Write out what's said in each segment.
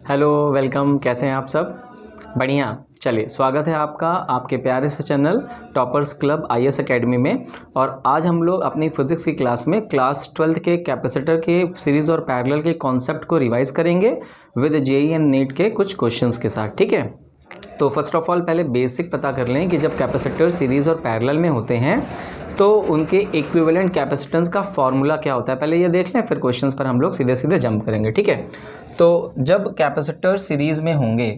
Hello, welcome. कैसे हैं आप सब? बढ़िया। चलिए, स्वागत है आपका आपके प्यारे से channel toppers club IAS academy में। और आज हम लोग अपनी फिजिक्स की क्लास में क्लास 12th के कैपेसिटर के सीरीज़ और पैरेलल के कॉन्सेप्ट को रिवाइज करेंगे विद जेईई एंड नीट के कुछ क्वेश्चंस के साथ। ठीक है, तो फर्स्ट ऑफ ऑल पहले बेसिक पता कर लें कि जब कैपेसिटर सीरीज़ और पैरेलल में होते हैं तो उनके इक्विवेलेंट कैपेसिटेंस का फॉर्मूला क्या होता है, पहले ये देख लें, फिर क्वेश्चंस पर हम लोग सीधे सीधे जंप करेंगे। ठीक है, तो जब कैपेसिटर सीरीज़ में होंगे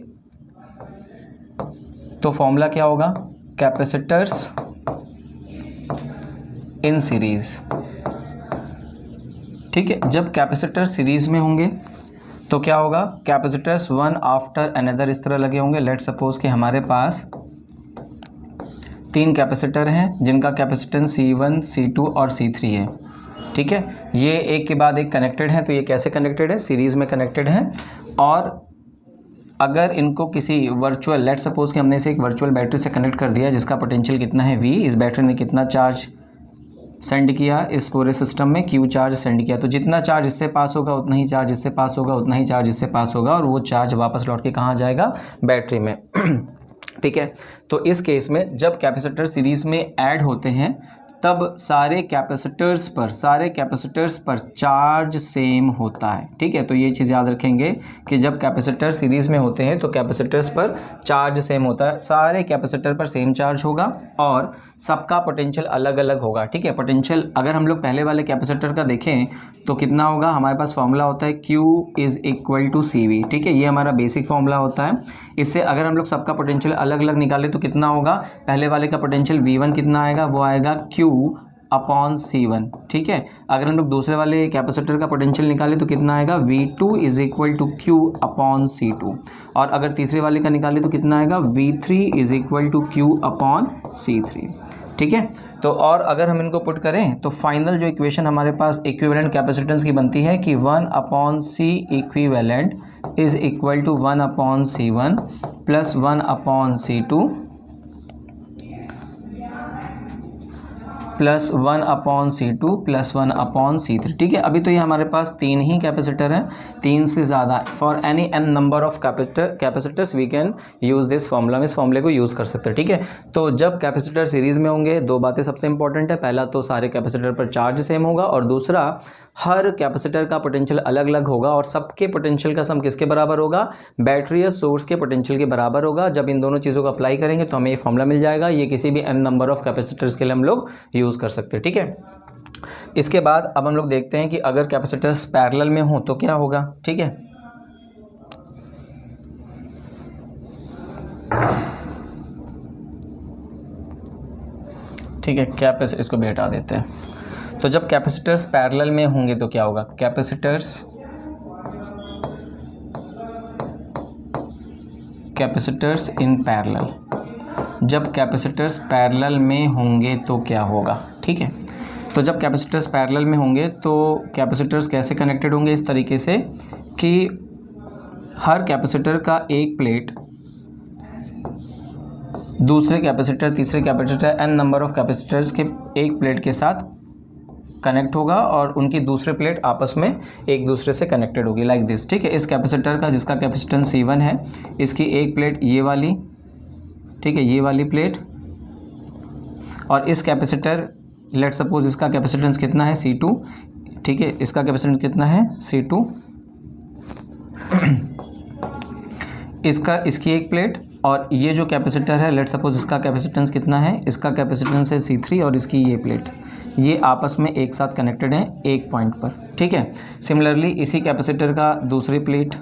तो फॉर्मूला क्या होगा? कैपेसिटर्स इन सीरीज़। ठीक है, जब कैपेसिटर सीरीज़ में होंगे तो क्या होगा? कैपेसिटर्स वन आफ्टर अनदर इस तरह लगे होंगे। लेट सपोज कि हमारे पास 3 कैपेसिटर हैं जिनका कैपेसिटेंस C1, C2 और C3 है। ठीक है, ये एक के बाद एक कनेक्टेड है। तो ये कैसे कनेक्टेड है? सीरीज़ में कनेक्टेड है। और अगर इनको किसी वर्चुअल, लेट सपोज कि हमने इसे एक वर्चुअल बैटरी से कनेक्ट कर दिया जिसका पोटेंशियल कितना है V, इस बैटरी ने कितना चार्ज सेंड किया इस पूरे सिस्टम में, Q चार्ज सेंड किया। तो जितना चार्ज इससे पास होगा उतना ही चार्ज इससे पास होगा, उतना ही चार्ज इससे पास होगा, और वो चार्ज वापस लौट के कहाँ जाएगा? बैटरी में। ठीक है, तो इस केस में जब कैपेसिटर सीरीज़ में ऐड होते हैं तब सारे कैपेसिटर्स पर चार्ज सेम होता है। ठीक है, तो ये चीज़ याद रखेंगे कि जब कैपेसिटर सीरीज़ में होते हैं तो कैपेसिटर्स पर चार्ज सेम होता है, सारे कैपेसिटर पर सेम चार्ज होगा और सबका पोटेंशियल अलग अलग होगा। ठीक है, पोटेंशियल अगर हम लोग पहले वाले कैपेसिटर का देखें तो कितना होगा? हमारे पास फॉर्मूला होता है Q is equal to CV। ठीक है, ये हमारा बेसिक फॉर्मूला होता है। इससे अगर हम लोग सबका पोटेंशियल अलग अलग निकालें तो कितना होगा? पहले वाले का पोटेंशियल V1 कितना आएगा? वो आएगा Q अपॉन C1। ठीक है, अगर हम लोग दूसरे वाले कैपेसिटर का पोटेंशियल निकालें तो कितना आएगा? V2 is equal to Q upon C2। और अगर तीसरे वाले का निकालें तो कितना आएगा? V3 is equal to Q upon C3। ठीक है, तो और अगर हम इनको पुट करें तो फाइनल जो इक्वेशन हमारे पास इक्विवेलेंट कैपेसिटेंस की बनती है कि 1 upon C equivalent is equal to 1 upon C1 plus 1 upon C2 plus 1 upon C2 plus 1 upon C3। ठीक है, अभी तो ये हमारे पास 3 ही कैपेसिटर हैं, 3 से ज़्यादा। For any n number of capacitors we can use this formula, में इस फॉर्मूले को यूज़ कर सकते हैं। ठीक है, तो जब कैपेसिटर सीरीज़ में होंगे दो बातें सबसे इंपॉर्टेंट है। पहला तो सारे कैपेसिटर पर चार्ज सेम होगा, और दूसरा हर कैपेसिटर का पोटेंशियल अलग अलग होगा और सबके पोटेंशियल का सम किसके बराबर होगा? बैटरी या सोर्स के पोटेंशियल के बराबर होगा। जब इन दोनों चीज़ों को अप्लाई करेंगे तो हमें ये फॉर्मूला मिल जाएगा। ये किसी भी n नंबर ऑफ कैपेसिटर्स के लिए हम लोग यूज़ कर सकते हैं। ठीक है, इसके बाद अब हम लोग देखते हैं कि अगर कैपेसिटर्स पैरेलल में हो तो क्या होगा। ठीक है, ठीक है, इसको भी हटा देते हैं। तो जब कैपेसिटर्स पैरेलल में होंगे तो क्या होगा? Capacitors in parallel. जब कैपेसिटर्स पैरेलल में होंगे तो क्या होगा? ठीक है, तो जब कैपेसिटर्स पैरेलल में होंगे तो कैपेसिटर्स कैसे कनेक्टेड होंगे? इस तरीके से कि हर कैपेसिटर का एक प्लेट दूसरे कैपेसिटर, तीसरे capacitor, n number of capacitors के एक प्लेट के साथ कनेक्ट होगा और उनकी दूसरे प्लेट आपस में एक दूसरे से कनेक्टेड होगी, लाइक दिस। ठीक है, इस कैपेसिटर का जिसका कैपेसिटेंस C1 है, इसकी एक प्लेट ये वाली, ठीक है, ये वाली प्लेट, और इस कैपेसिटर, लेट सपोज इसका कैपेसिटेंस कितना है? C2। ठीक है, इसका कैपेसिटेंस कितना है? C2। इसकी एक प्लेट, और ये जो कैपेसिटर है, लेट सपोज इसका कैपेसिटेंस कितना है? इसका कैपेसिटेंस है C3, और इसकी ये प्लेट, ये आपस में एक साथ कनेक्टेड है एक पॉइंट पर। ठीक है, सिमिलरली इसी कैपेसिटर का दूसरी प्लेट,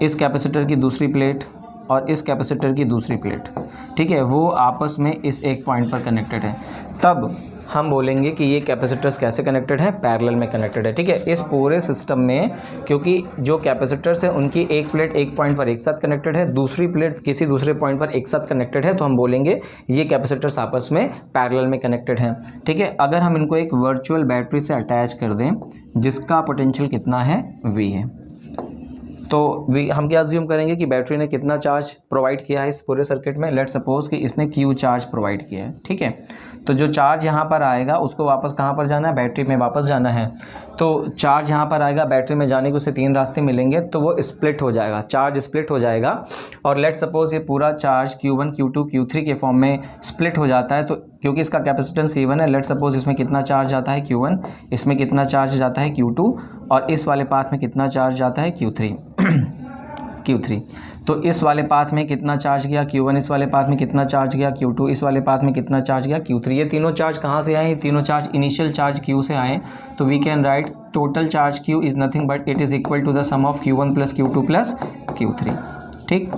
इस कैपेसिटर की दूसरी प्लेट और इस कैपेसिटर की दूसरी प्लेट, ठीक है, वो आपस में इस एक पॉइंट पर कनेक्टेड है। तब हम बोलेंगे कि ये कैपेसिटर्स कैसे कनेक्टेड है? पैरेलल में कनेक्टेड है। ठीक है, इस पूरे सिस्टम में क्योंकि जो कैपेसिटर्स हैं उनकी एक प्लेट एक पॉइंट पर एक साथ कनेक्टेड है, दूसरी प्लेट किसी दूसरे पॉइंट पर एक साथ कनेक्टेड है, तो हम बोलेंगे ये कैपेसिटर्स आपस में पैरेलल में कनेक्टेड हैं। ठीक है, अगर हम इनको एक वर्चुअल बैटरी से अटैच कर दें जिसका पोटेंशियल कितना है? V है। तो हम क्या अज्यूम करेंगे कि बैटरी ने कितना चार्ज प्रोवाइड किया है इस पूरे सर्किट में। लेट सपोज कि इसने Q चार्ज प्रोवाइड किया है, ठीक है। तो जो चार्ज यहाँ पर आएगा उसको वापस कहाँ पर जाना है, बैटरी में वापस जाना है। तो चार्ज यहाँ पर आएगा, बैटरी में जाने के उसे 3 रास्ते मिलेंगे, तो वो स्प्लिट हो जाएगा, चार्ज स्प्लिट हो जाएगा। और लेट सपोज ये पूरा चार्ज Q1 Q2 Q3 के फॉर्म में स्प्लिट हो जाता है। तो क्योंकि इसका कैपेसिटेंस C1 है, लेट सपोज इसमें कितना चार्ज आता है Q1, इसमें कितना चार्ज जाता है Q2, और इस वाले पाथ में कितना चार्ज जाता है Q3। तो इस वाले पाथ में कितना चार्ज गया Q1, इस वाले पाथ में कितना चार्ज गया Q2, इस वाले पाथ में कितना चार्ज गया Q3। ये तीनों चार्ज कहाँ से आए, तीनों चार्ज इनिशियल चार्ज Q से आए। तो we can write total charge Q is nothing but it is equal to the sum of Q1 plus Q2 plus Q3, ठीक।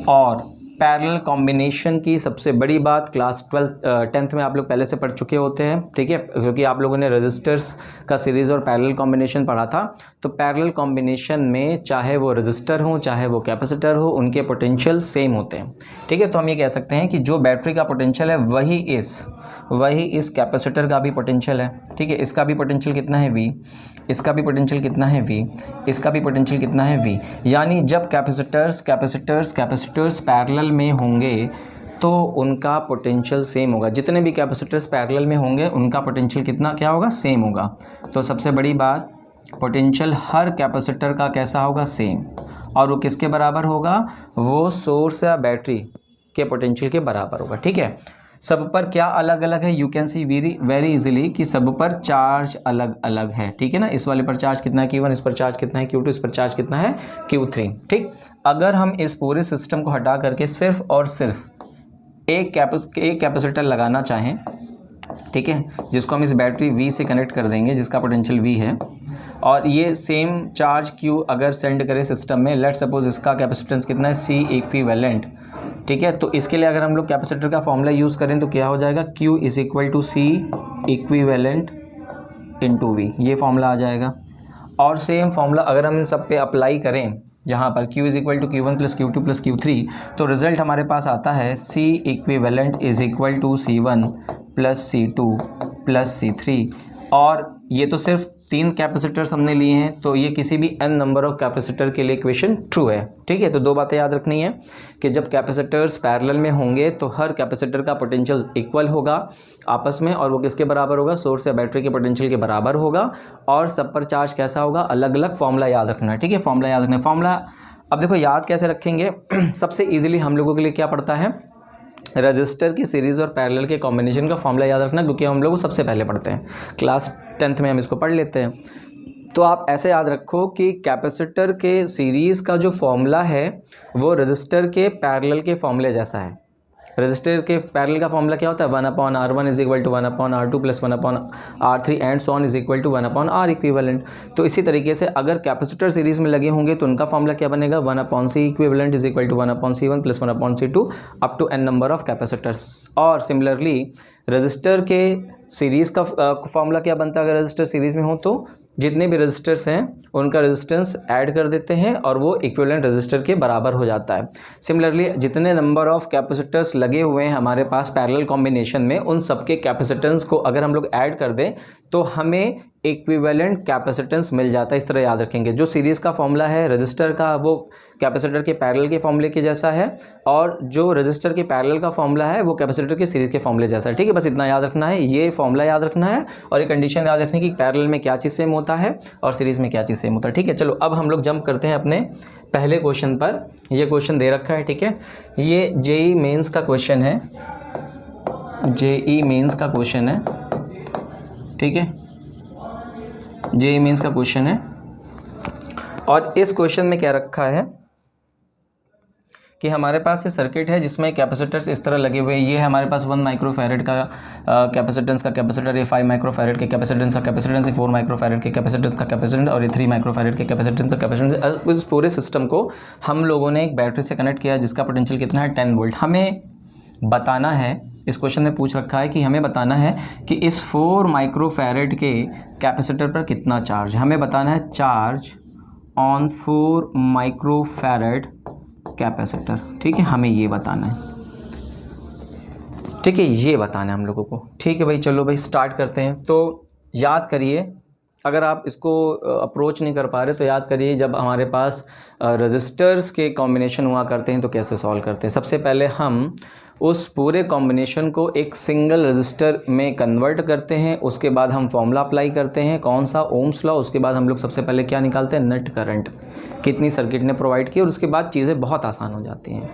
और पैरेलल कॉम्बिनेशन की सबसे बड़ी बात क्लास 10th में आप लोग पहले से पढ़ चुके होते हैं, ठीक है, क्योंकि आप लोगों ने रजिस्टर्स का सीरीज़ और पैरेलल कॉम्बिनेशन पढ़ा था। तो पैरेलल कॉम्बिनेशन में चाहे वो रजिस्टर हो चाहे वो कैपेसिटर हो, उनके पोटेंशियल सेम होते हैं, ठीक है। तो हम ये कह सकते हैं कि जो बैटरी का पोटेंशियल है वही इस कैपेसिटर का भी पोटेंशियल है, ठीक है। इसका भी पोटेंशियल कितना है V, इसका भी पोटेंशियल कितना है V, इसका भी पोटेंशियल कितना है V। यानी जब कैपेसिटर्स पैरेलल में होंगे तो उनका पोटेंशियल सेम होगा। जितने भी कैपेसिटर्स पैरेलल में होंगे उनका पोटेंशियल कितना क्या होगा, सेम होगा। तो सबसे बड़ी बात, पोटेंशियल हर कैपेसिटर का कैसा होगा, सेम। और वो किसके बराबर होगा, वो सोर्स या बैटरी के पोटेंशियल के बराबर होगा, ठीक है। सब पर क्या अलग अलग है, you can see very easily कि सब पर चार्ज अलग अलग है, ठीक है ना। इस वाले पर चार्ज कितना है Q1, इस पर चार्ज कितना है Q2, इस पर चार्ज कितना है Q3, ठीक। अगर हम इस पूरे सिस्टम को हटा करके सिर्फ और सिर्फ एक कैपेसिटर लगाना चाहें, ठीक है, जिसको हम इस बैटरी V से कनेक्ट कर देंगे, जिसका पोटेंशियल V है, और ये सेम चार्ज Q अगर सेंड करे सिस्टम में, लेट सपोज इसका कैपेसिटेंस कितना है C इक्विवेलेंट, ठीक है। तो इसके लिए अगर हम लोग कैपेसिटर का फॉर्मूला यूज़ करें तो क्या हो जाएगा, Q is equal to C equivalent into V, ये फॉर्मूला आ जाएगा। और सेम फॉर्मूला अगर हम इन सब पे अप्लाई करें, जहाँ पर Q is equal to Q1 plus Q2 plus Q3, तो रिजल्ट हमारे पास आता है C equivalent is equal to C1 plus C2 plus C3। और ये तो सिर्फ 3 कैपेसिटर्स हमने लिए हैं, तो ये किसी भी n नंबर ऑफ कैपेसिटर के लिए इक्वेशन ट्रू है, ठीक है। तो 2 बातें याद रखनी है कि जब कैपेसिटर्स पैरेलल में होंगे तो हर कैपेसिटर का पोटेंशियल इक्वल होगा आपस में, और वो किसके बराबर होगा, सोर्स या बैटरी के पोटेंशियल के बराबर होगा। और सब पर चार्ज कैसा होगा, अलग अलग। फॉर्मूला याद रखना है, ठीक है, फॉर्मूला याद रखना है। फॉर्मूला अब देखो याद कैसे रखेंगे सबसे ईजिली हम लोगों के लिए क्या पड़ता है, रजिस्टर की सीरीज़ और पैरेलल के कॉम्बिनेशन का फॉर्मूला याद रखना, क्योंकि हम लोग सबसे पहले पढ़ते हैं, क्लास 10th में हम इसको पढ़ लेते हैं। तो आप ऐसे याद रखो कि कैपेसिटर के सीरीज़ का जो फॉर्मूला है वो रजिस्टर के पैरेलल के फॉर्मूले जैसा है। रजिस्टर के पैरेलल का फॉर्मूला क्या होता है, 1/R1 is equal to 1/R2 plus 1/R3 and so on is equal to 1/R equivalent. तो इसी तरीके से अगर कैपेसिटर सीरीज़ में लगे होंगे तो उनका फॉर्मूला क्या बनेगा, 1/C equivalent is equal to 1/C1 plus 1/C2 up to n number of capacitors. और सिमिलरली रजिस्टर के सीरीज़ का फॉर्मूला क्या बनता है, अगर रजिस्टर सीरीज़ में हो तो जितने भी रजिस्टर्स हैं उनका रेजिस्टेंस ऐड कर देते हैं और वो इक्विवेलेंट रजिस्टर के बराबर हो जाता है। सिमिलरली जितने नंबर ऑफ कैपेसिटर्स लगे हुए हैं हमारे पास पैरेलल कॉम्बिनेशन में, उन सबके कैपेसिटेंस को अगर हम लोग ऐड कर दें तो हमें इक्विवेलेंट कैपेसिटेंस मिल जाता है। इस तरह याद रखेंगे, जो सीरीज़ का फॉर्मूला है रजिस्टर का वो कैपेसिटर के पैरेलल के फॉर्मूले के जैसा है, और जो रजिस्टर के पैरेलल का फॉर्मूला है वो कैपेसिटर के सीरीज़ के फॉर्मूले जैसा है, ठीक है। बस इतना याद रखना है, ये फॉर्मूला याद रखना है और ये कंडीशन याद रखनी कि पैरेलल में क्या चीज़ सेम होता है और सीरीज़ में क्या चीज़ सेम होता है, ठीक है। चलो अब हम लोग जंप करते हैं अपने पहले क्वेश्चन पर। ये क्वेश्चन दे रखा है, ठीक है, ये जेईई मेंस का क्वेश्चन है, जेईई मेंस का क्वेश्चन है, ठीक है, जेईई मेंस का क्वेश्चन है। और इस क्वेश्चन में क्या रखा है कि हमारे पास ये सर्किट है जिसमें कैपेसिटर्स इस तरह लगे हुए हैं। ये है हमारे पास 1 माइक्रोफैरेड का कैपेसिटेंस का कैपेसिटर, ये 5 माइक्रोफैरेड के कैपेसिटेंस का कैपेसिटेंस, ये 4 माइक्रोफैरेड के कैपेसिटेंस का कैपेसिटेंस, और ये 3 माइक्रोफैरेड के कैपेसिटेंस का कैपेसिटेंस। इस पूरे सिस्टम को हम लोगों ने एक बैटरी से कनेक्ट किया जिसका पोटेंशियल कितना है, 10 वोल्ट। हमें बताना है, इस क्वेश्चन में पूछ रखा है कि हमें बताना है कि इस 4 माइक्रोफैरेड के कैपेसिटर पर कितना चार्ज, हमें बताना है चार्ज ऑन 4 माइक्रोफैरेड कैपेसिटर, ठीक है, हमें ये बताना है, ठीक है, ये बताना है हम लोगों को, ठीक है भाई। चलो भाई स्टार्ट करते हैं। तो याद करिए अगर आप इसको अप्रोच नहीं कर पा रहे तो याद करिए जब हमारे पास रजिस्टर्स के कॉम्बिनेशन हुआ करते हैं तो कैसे सॉल्व करते हैं। सबसे पहले हम उस पूरे कॉम्बिनेशन को एक सिंगल रजिस्टर में कन्वर्ट करते हैं, उसके बाद हम फॉर्मूला अप्लाई करते हैं, कौन सा, ओम्स लॉ। उसके बाद हम लोग सबसे पहले क्या निकालते हैं, नेट करंट, कितनी सर्किट ने प्रोवाइड की, और उसके बाद चीज़ें बहुत आसान हो जाती हैं।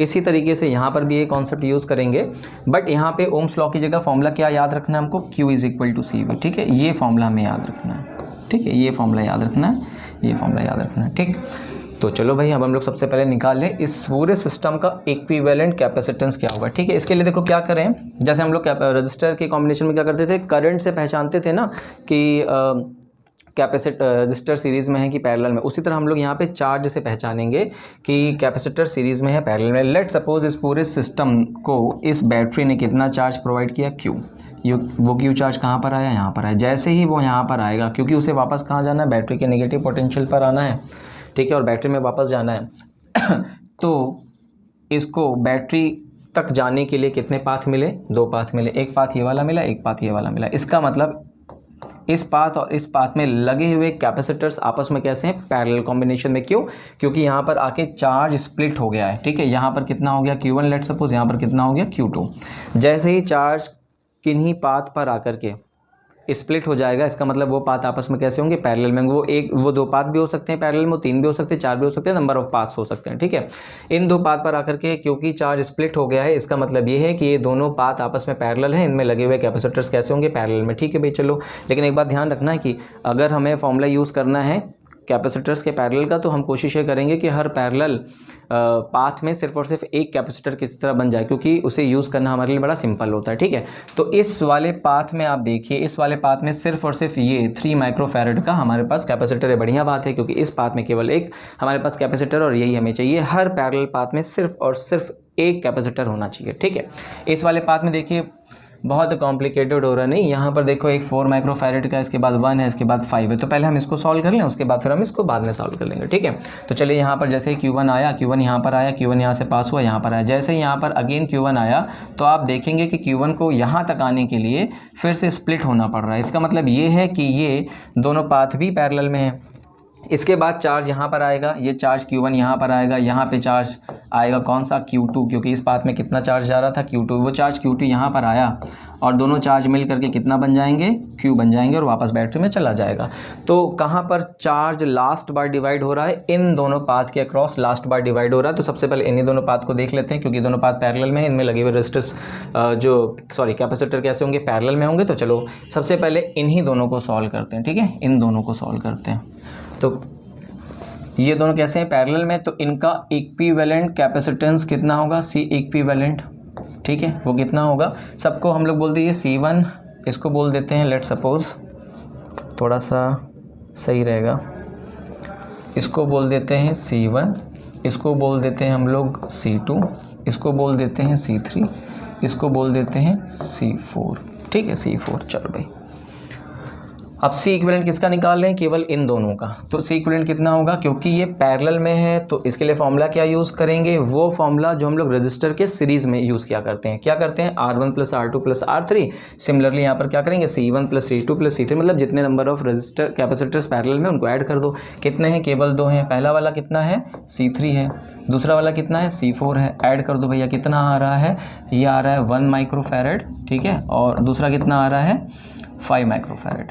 इसी तरीके से यहाँ पर भी ये कॉन्सेप्ट यूज़ करेंगे, बट यहाँ पे ओम्स लॉ की जगह फॉर्मूला क्या याद रखना है हमको, Q = CV। ठीक है, ये फॉर्मूला हमें याद रखना है। ठीक है, ये फॉर्मूला याद रखना है, ये फॉर्मूला याद रखना है। ठीक, तो चलो भाई अब हम लोग सबसे पहले निकाल लें इस पूरे सिस्टम का इक्विवेलेंट कैपेसिटेंस क्या होगा। ठीक है, इसके लिए देखो क्या करें, जैसे हम लोग रजिस्टर के कॉम्बिनेशन में क्या करते थे, करंट से पहचानते थे ना कि रजिस्टर सीरीज़ में है कि पैरेलल में, उसी तरह हम लोग यहाँ पे चार्ज से पहचानेंगे कि कैपेसिटर सीरीज़ में है पैरेलल में। लेट सपोज इस पूरे सिस्टम को इस बैटरी ने कितना चार्ज प्रोवाइड किया, Q। वो Q चार्ज कहाँ पर आया, यहाँ पर आया। जैसे ही वो यहाँ पर आएगा, क्योंकि उसे वापस कहाँ जाना है, बैटरी के नेगेटिव पोटेंशियल पर आना है। ठीक है, और बैटरी में वापस जाना है तो इसको बैटरी तक जाने के लिए कितने पाथ मिले, 2 पाथ मिले। एक पाथ ये वाला मिला, एक पाथ ये वाला मिला। इसका मतलब इस पाथ और इस पाथ में लगे हुए कैपेसिटर्स आपस में कैसे हैं, पैरेलल कॉम्बिनेशन में। क्यों, क्योंकि यहाँ पर आके चार्ज स्प्लिट हो गया है। ठीक है, यहाँ पर कितना हो गया Q1, लेट सपोज यहाँ पर कितना हो गया Q2। जैसे ही चार्ज किन्हीं पाथ पर आकर के स्प्लिट हो जाएगा, इसका मतलब वो पाथ आपस में कैसे होंगे, पैरेलल में। वो 2 पाथ भी हो सकते हैं पैरेलल में, 3 भी हो सकते हैं, 4 भी हो सकते हैं, नंबर ऑफ पाथ्स हो सकते हैं। ठीक है, इन 2 पाथ पर आकर के क्योंकि चार्ज स्प्लिट हो गया है, इसका मतलब ये है कि ये दोनों पाथ आपस में पैरेलल हैं, इनमें लगे हुए कैपेसिटर्स कैसे होंगे, पैरेलल में। ठीक है भाई, चलो, लेकिन एक बात ध्यान रखना है कि अगर हमें फॉर्मूला यूज़ करना है कैपेसिटर्स के पैरेलल का, तो हम कोशिश ये करेंगे कि हर पैरेलल पाथ में सिर्फ और सिर्फ एक कैपेसिटर किसी तरह बन जाए, क्योंकि उसे यूज़ करना हमारे लिए बड़ा सिंपल होता है। ठीक है, तो इस वाले पाथ में आप देखिए, इस वाले पाथ में सिर्फ और सिर्फ ये 3 माइक्रोफैरड का हमारे पास कैपेसिटर है। बढ़िया बात है, क्योंकि इस पाथ में केवल एक हमारे पास कैपेसिटर, और यही हमें चाहिए। हर पैरेलल पाथ में सिर्फ और सिर्फ एक कैपेसिटर होना चाहिए। ठीक है, इस वाले पाथ में देखिए बहुत कॉम्प्लिकेटेड हो रहा नहीं, यहाँ पर देखो एक 4 माइक्रोफैरड का, इसके बाद 1 है, इसके बाद 5 है। तो पहले हम इसको सॉल्व कर लें, उसके बाद फिर हम इसको बाद में सॉल्व कर लेंगे। ठीक है, तो चलिए यहाँ पर जैसे Q1 आया, Q1 यहाँ पर आया, Q1 यहाँ से पास हुआ, यहाँ पर आया। जैसे ही यहाँ पर अगेन Q1 आया, तो आप देखेंगे कि Q1 को यहाँ तक आने के लिए फिर से स्प्लिट होना पड़ रहा है। इसका मतलब ये है कि ये दोनों पाथ भी पैरेलल में है। इसके बाद चार्ज यहाँ पर आएगा, ये चार्ज Q1 यहाँ पर आएगा, यहाँ पे चार्ज आएगा कौन सा, Q2, क्योंकि इस पाथ में कितना चार्ज जा रहा था, Q2। वो चार्ज Q2 यहाँ पर आया और दोनों चार्ज मिल करके कितना बन जाएंगे, Q बन जाएंगे, और वापस बैटरी में चला जाएगा। तो कहाँ पर चार्ज लास्ट बार डिवाइड हो रहा है, इन दोनों पाथ के अक्रॉस लास्ट बार डिवाइड हो रहा है। तो सबसे पहले इन्हीं दोनों पाथ को देख लेते हैं, क्योंकि दोनों पाथ पैरेलल में है, इनमें लगे हुए रेजिस्टर्स कैपेसिटर कैसे होंगे, पैरेलल में होंगे। तो चलो सबसे पहले इन्हीं दोनों को सॉल्व करते हैं। ठीक है, इन दोनों को सॉल्व करते हैं। तो ये दोनों कैसे हैं, पैरेलल में, तो इनका इक्विवेलेंट कैपेसिटेंस कितना होगा, C इक्विवेलेंट। ठीक है, वो कितना होगा, सबको हम लोग बोल दीजिए C1, इसको बोल देते हैं, लेट सपोज थोड़ा सा सही रहेगा, इसको बोल देते हैं C1, इसको बोल देते हैं हम लोग C2, इसको बोल देते हैं C3, इसको बोल देते हैं C4। ठीक है, C4। चलो भाई, अब C इक्विवेलेंट किसका निकाल लें, केवल इन दोनों का। तो C इक्विवेलेंट कितना होगा, क्योंकि ये पैरेलल में है, तो इसके लिए फॉर्मूला क्या यूज़ करेंगे, वो फॉर्मूला जो हम लोग रजिस्टर के सीरीज़ में यूज़ किया करते हैं। क्या करते हैं, R1 + R2 + R3। सिमिलरली यहाँ पर क्या करेंगे, C1 + C2 + C3, मतलब जितने number of register capacitors parallel में उनको ऐड कर दो। कितने हैं, केवल 2 हैं। पहला वाला कितना है, C3 है, दूसरा वाला कितना है, C4 है। ऐड कर दो भैया, कितना आ रहा है, ये आ रहा है 1 माइक्रोफैरड। ठीक है, और दूसरा कितना आ रहा है, 5 माइक्रोफैरड।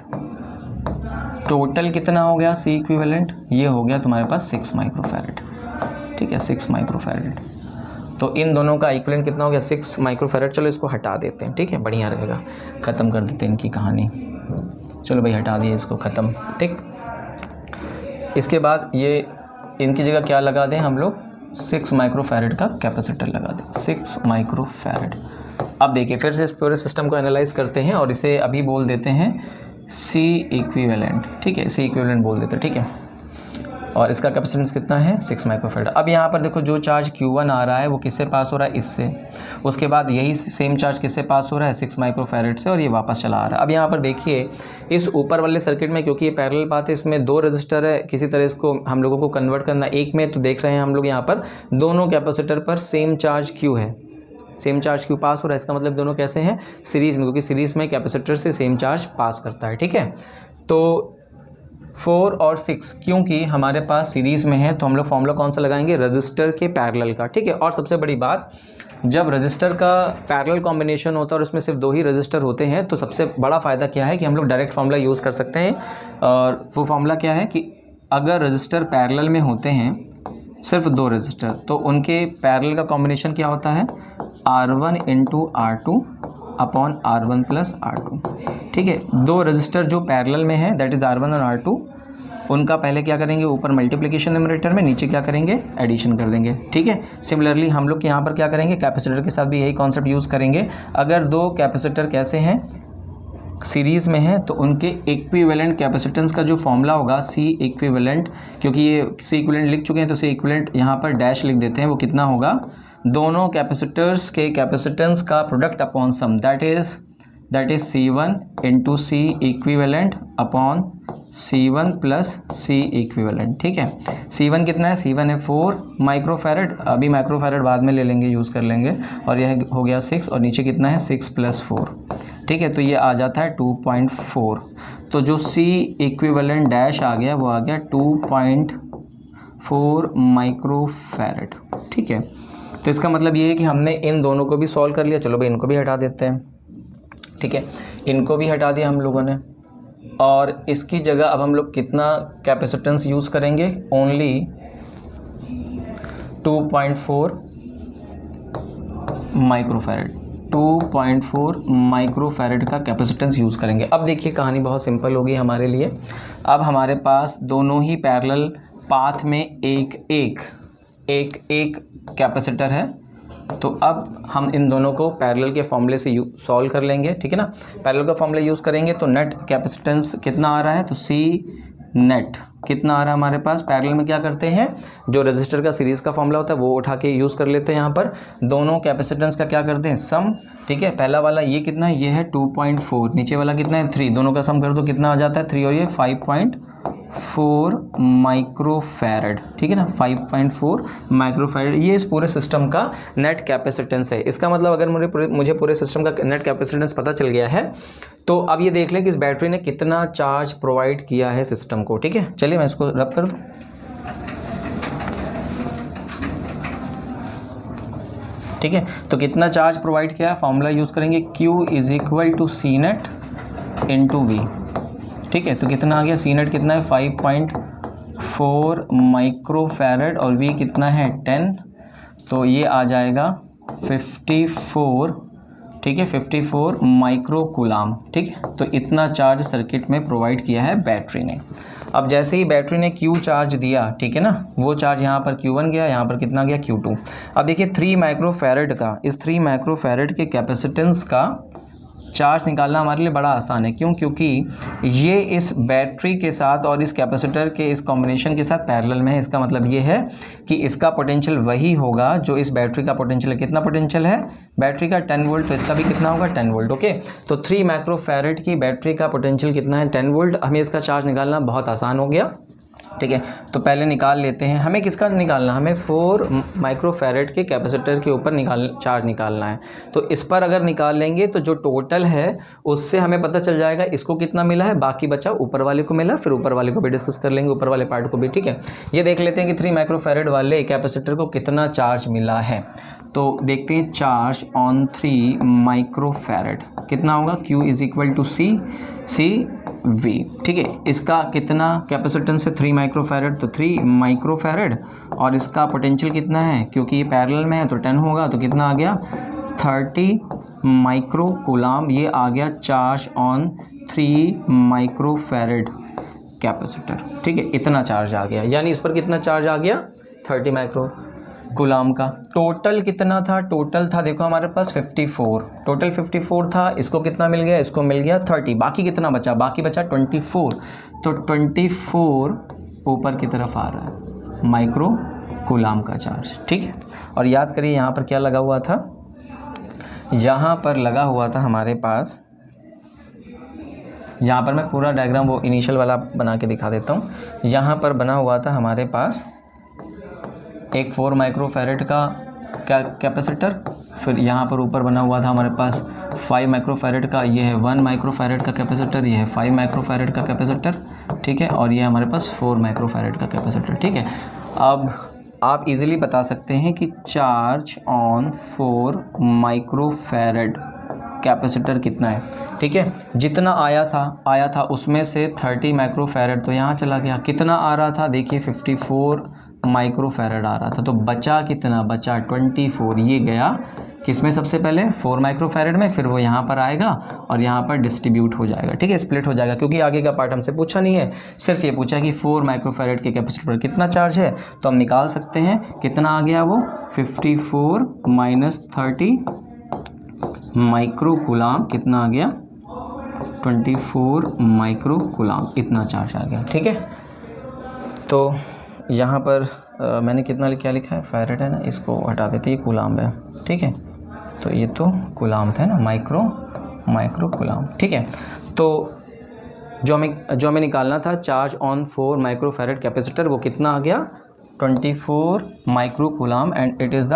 टोटल कितना हो गया C इक्विवेलेंट, ये हो गया तुम्हारे पास 6 माइक्रोफैरड। ठीक है, 6 माइक्रोफैरड। तो इन दोनों का इक्विवेलेंट कितना हो गया, 6 माइक्रोफैरड। चलो इसको हटा देते हैं। ठीक है, बढ़िया रहेगा, ख़त्म कर देते हैं इनकी कहानी। चलो भाई, हटा दिए इसको, ख़त्म। ठीक, इसके बाद ये इनकी जगह क्या लगा दें हम लोग, 6 माइक्रोफैरड का कैपेसिटर लगा दें, 6 माइक्रोफैरड। अब देखिए फिर से इस पूरे सिस्टम को एनालाइज करते हैं, और इसे अभी बोल देते हैं C इक्विवेलेंट। ठीक है, C इक्विवेलेंट बोल देते हैं। ठीक है, और इसका कैपेसिटेंस कितना है, 6 माइक्रोफैरड। अब यहाँ पर देखो जो चार्ज Q1 आ रहा है वो किससे पास हो रहा है, इससे। उसके बाद यही सेम चार्ज किससे पास हो रहा है, 6 माइक्रोफैरड से, और ये वापस चला आ रहा है। अब यहाँ पर देखिए इस ऊपर वाले सर्किट में, क्योंकि ये पैरेलल पाथ है, इसमें 2 रजिस्टर है, किसी तरह इसको हम लोगों को कन्वर्ट करना एक में। तो देख रहे हैं हम लोग यहाँ पर दोनों कैपेसिटर पर सेम चार्ज Q है, सेम चार्ज Q पास हो रहा है। इसका मतलब दोनों कैसे हैं, सीरीज़ में, क्योंकि सीरीज़ में कैपेसिटर से सेम चार्ज पास करता है। ठीक है, तो 4 और 6 क्योंकि हमारे पास सीरीज़ में है तो हम लोग फॉर्मूला कौन सा लगाएंगे, रजिस्टर के पैरेलल का, ठीक है। और सबसे बड़ी बात, जब रजिस्टर का पैरेलल कॉम्बिनेशन होता है और उसमें सिर्फ 2 ही रजिस्टर होते हैं तो सबसे बड़ा फ़ायदा क्या है कि हम लोग डायरेक्ट फार्मूला यूज़ कर सकते हैं। और वो फार्मूला क्या है कि अगर रजिस्टर पैरेलल में होते हैं सिर्फ 2 रजिस्टर तो उनके पैरेलल का कॉम्बिनेशन क्या होता है, R1 into R2 upon R1 plus R2, ठीक है। 2 रजिस्टर जो पैरेलल में है दैट इज़ R1 और R2, उनका पहले क्या करेंगे, ऊपर मल्टीप्लिकेशन न्यूमरेटर में, नीचे क्या करेंगे, एडिशन कर देंगे, ठीक है। सिमिलरली हम लोग यहाँ पर क्या करेंगे, कैपेसिटर के साथ भी यही कॉन्सेप्ट यूज़ करेंगे। अगर 2 कैपेसिटर कैसे हैं, सीरीज़ में है तो उनके इक्विवेलेंट कैपेसिटेंस का जो फॉर्मूला होगा C इक्विवेलेंट, क्योंकि ये C इक्विवेलेंट लिख चुके हैं तो C इक्विवेलेंट यहाँ पर डैश लिख देते हैं, वो कितना होगा, दोनों कैपेसिटर्स के कैपेसिटेंस का product upon sum, that is C1 into C equivalent upon C1 plus C equivalent, ठीक है। C1 कितना है, C1 है 4 माइक्रोफैरड, अभी माइक्रोफैरड बाद में ले लेंगे, यूज़ कर लेंगे, और यह हो गया 6, और नीचे कितना है 6 प्लस 4, ठीक है। तो ये आ जाता है 2.4, तो जो C इक्विवेलेंट डैश आ गया वो आ गया 2.4 माइक्रोफैरड, ठीक है। तो इसका मतलब ये है कि हमने इन दोनों को भी सॉल्व कर लिया। चलो भाई इनको भी हटा देते हैं, ठीक है, इनको भी हटा दिया हम लोगों ने, और इसकी जगह अब हम लोग कितना कैपेसिटेंस यूज़ करेंगे, ओनली 2.4 माइक्रोफैरड, 2.4 माइक्रोफैरड का कैपेसिटेंस यूज़ करेंगे। अब देखिए कहानी बहुत सिंपल होगी हमारे लिए। अब हमारे पास दोनों ही पैरेलल पाथ में एक कैपेसिटर है, तो अब हम इन दोनों को पैरेलल के फॉर्मूले से सॉल्व कर लेंगे, ठीक है ना। पैरेलल का फॉर्मूला यूज़ करेंगे तो नेट कैपेसिटेंस कितना आ रहा है, तो C नेट कितना आ रहा है हमारे पास। पैरेलल में क्या करते हैं, जो रजिस्टर का सीरीज़ का फॉर्मूला होता है वो उठा के यूज़ कर लेते हैं। यहाँ पर दोनों कैपेसिटेंस का क्या करते हैं, सम, ठीक है। पहला वाला ये कितना है, ये है 2.4, नीचे वाला कितना है 3, दोनों का सम कर दो कितना आ जाता है 3, और ये 5.4 माइक्रोफैरड, ठीक है ना, 5.4 माइक्रोफैरड। ये इस पूरे सिस्टम का नेट कैपेसिटेंस है। इसका मतलब अगर मुझे पूरे सिस्टम का नेट कैपेसिटेंस पता चल गया है तो अब ये देख लें कि इस बैटरी ने कितना चार्ज प्रोवाइड किया है सिस्टम को, ठीक है। चलिए मैं इसको रब कर दूं, ठीक है। तो कितना चार्ज प्रोवाइड किया है, फॉर्मूला यूज़ करेंगे Q is equal to C net into V, ठीक है। तो कितना आ गया, C नेट कितना है 5.4 माइक्रोफैरड और V कितना है 10, तो ये आ जाएगा 54, ठीक है, 54 माइक्रो कूलाम, ठीक है। तो इतना चार्ज सर्किट में प्रोवाइड किया है बैटरी ने। अब जैसे ही बैटरी ने Q चार्ज दिया, ठीक है ना, वो चार्ज यहाँ पर Q1 गया, यहाँ पर कितना गया Q2। अब देखिए 3 माइक्रोफैरड का, इस 3 माइक्रोफैरड के कैपेसिटेंस का चार्ज निकालना हमारे लिए बड़ा आसान है। क्यों, क्योंकि ये इस बैटरी के साथ और इस कैपेसिटर के इस कॉम्बिनेशन के साथ पैरेलल में है। इसका मतलब ये है कि इसका पोटेंशियल वही होगा जो इस बैटरी का पोटेंशियल है। कितना पोटेंशियल है बैटरी का, 10 वोल्ट, तो इसका भी कितना होगा 10 वोल्ट, ओके। तो 3 माइक्रोफैरड की बैटरी का पोटेंशियल कितना है 10 वोल्ट। हमें इसका चार्ज निकालना बहुत आसान हो गया, ठीक है। तो पहले निकाल लेते हैं, हमें किसका निकालना, हमें 4 माइक्रोफैरड के कैपेसिटर के ऊपर चार्ज निकालना है। तो इस पर अगर निकाल लेंगे तो जो टोटल है उससे हमें पता चल जाएगा इसको कितना मिला है, बाकी बचा ऊपर वाले को मिला, फिर ऊपर वाले को भी डिस्कस कर लेंगे, ऊपर वाले पार्ट को भी, ठीक है। ये देख लेते हैं कि 3 माइक्रोफैरड वाले कैपेसिटर को कितना चार्ज मिला है। तो देखते हैं चार्ज ऑन 3 माइक्रोफैरड कितना होगा, Q is equal to C V, ठीक है। इसका कितना कैपेसिटेंस है 3 माइक्रोफैरड, तो 3 माइक्रोफैरड, और इसका पोटेंशियल कितना है, क्योंकि ये पैरेलल में है तो 10 होगा, तो कितना आ गया 30 माइक्रो कूलाम। ये आ गया चार्ज ऑन 3 माइक्रोफैरड कैपेसिटर, ठीक है। इतना चार्ज आ गया, यानी इस पर कितना चार्ज आ गया 30 माइक्रो कूलाम का। टोटल कितना था, टोटल था देखो हमारे पास 54, टोटल 54 था। इसको कितना मिल गया, इसको मिल गया 30, बाकी कितना बचा, बाकी बचा 24। तो 24 ऊपर की तरफ आ रहा है माइक्रो कूलाम का चार्ज, ठीक है। और याद करिए यहाँ पर क्या लगा हुआ था, यहाँ पर लगा हुआ था हमारे पास, यहाँ पर मैं पूरा डायग्राम वो इनिशियल वाला बना के दिखा देता हूँ। यहाँ पर बना हुआ था हमारे पास एक 4 माइक्रोफैरड का क्या कैपेसिटर, फिर यहाँ पर ऊपर बना हुआ था हमारे पास 5 माइक्रोफैरेड का, ये है 1 माइक्रोफैरेड का कैपेसिटर, ये है 5 माइक्रोफैरेड का कैपेसिटर, ठीक है, और ये हमारे पास 4 माइक्रोफैरेड का कैपेसिटर, ठीक है। अब आप इजीली बता सकते हैं कि चार्ज ऑन 4 माइक्रोफैरेड कैपेसिटर कितना है, ठीक है। जितना आया था उसमें से 30 माइक्रोफैरेड तो यहाँ चला गया, कितना आ रहा था देखिए 54 माइक्रोफैरेड आ रहा था, तो बचा कितना, बचा 24, ये गया किसमें, सबसे पहले 4 माइक्रोफैरेड में, फिर वो यहाँ पर आएगा और यहाँ पर डिस्ट्रीब्यूट हो जाएगा, ठीक है, स्प्लिट हो जाएगा, क्योंकि आगे का पार्ट हमसे पूछा नहीं है, सिर्फ ये पूछा कि 4 माइक्रोफैरेड के कैपेसिटर पर कितना चार्ज है, तो हम निकाल सकते हैं कितना आ गया वो 54 माइनस 30 माइक्रोकूलाम, कितना आ गया 24 माइक्रोकूलाम, इतना चार्ज आ गया, ठीक है। तो यहाँ पर मैंने कितना क्या लिखा है, फैरेड है ना, इसको हटा देते, ये कूलाम है, ठीक है, तो ये तो कूलाम था ना, माइक्रो कूलाम, ठीक है। तो जो हमें निकालना था चार्ज ऑन 4 माइक्रोफैरेड कैपेसिटर, वो कितना आ गया 24 micro coulomb, and it is the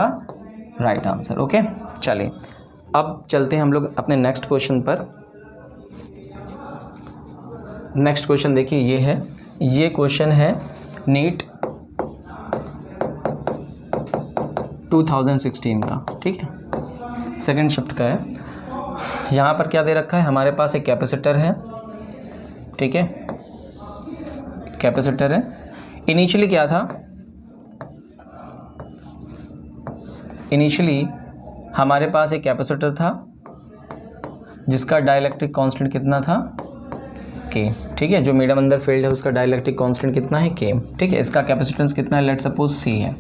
right answer, okay. चलिए अब चलते हैं हम लोग अपने नेक्स्ट क्वेश्चन पर। नेक्स्ट क्वेश्चन देखिए ये है, ये क्वेश्चन है नीट 2016 का, ठीक है, सेकंड शिफ्ट का है। यहाँ पर क्या दे रखा है, हमारे पास एक कैपेसिटर है, ठीक है, कैपेसिटर है। इनिशियली क्या था, इनिशियली हमारे पास एक कैपेसिटर था जिसका डाइलेक्ट्रिक कांस्टेंट कितना था के, ठीक है, जो मीडियम अंदर फील्ड है उसका डाइलेक्ट्रिक कांस्टेंट कितना है के, ठीक है, इसका कैपेसिटेंस कितना है, लेट सपोज सी है।